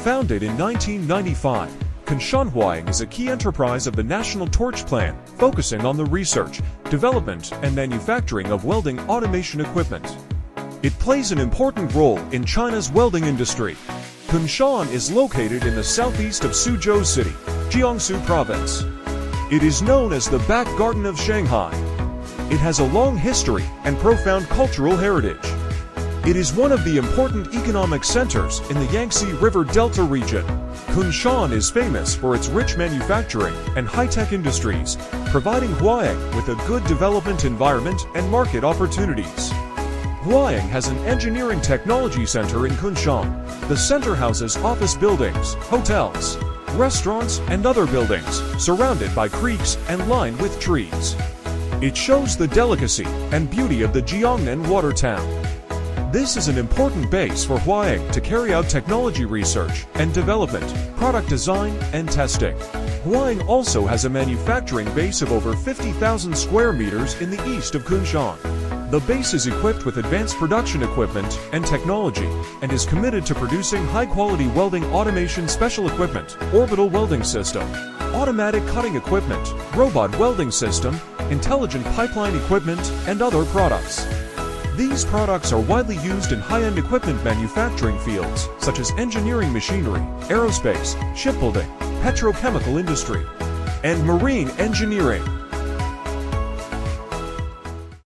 Founded in 1995, Kunshan Huaheng is a key enterprise of the National Torch Plan, focusing on the research, development, and manufacturing of welding automation equipment. It plays an important role in China's welding industry. Kunshan is located in the southeast of Suzhou City, Jiangsu Province. It is known as the Back Garden of Shanghai. It has a long history and profound cultural heritage. It is one of the important economic centers in the Yangtze River Delta region. Kunshan is famous for its rich manufacturing and high-tech industries, providing Huaheng with a good development environment and market opportunities. Huaheng has an engineering technology center in Kunshan. The center houses office buildings, hotels, restaurants, and other buildings, surrounded by creeks and lined with trees. It shows the delicacy and beauty of the Jiangnan water town. This is an important base for Huaheng to carry out technology research and development, product design, and testing. Huaheng also has a manufacturing base of over 50,000 square meters in the east of Kunshan. The base is equipped with advanced production equipment and technology and is committed to producing high-quality welding automation special equipment, orbital welding system, automatic cutting equipment, robot welding system, intelligent pipeline equipment, and other products. These products are widely used in high-end equipment manufacturing fields such as engineering machinery, aerospace, shipbuilding, petrochemical industry, and marine engineering.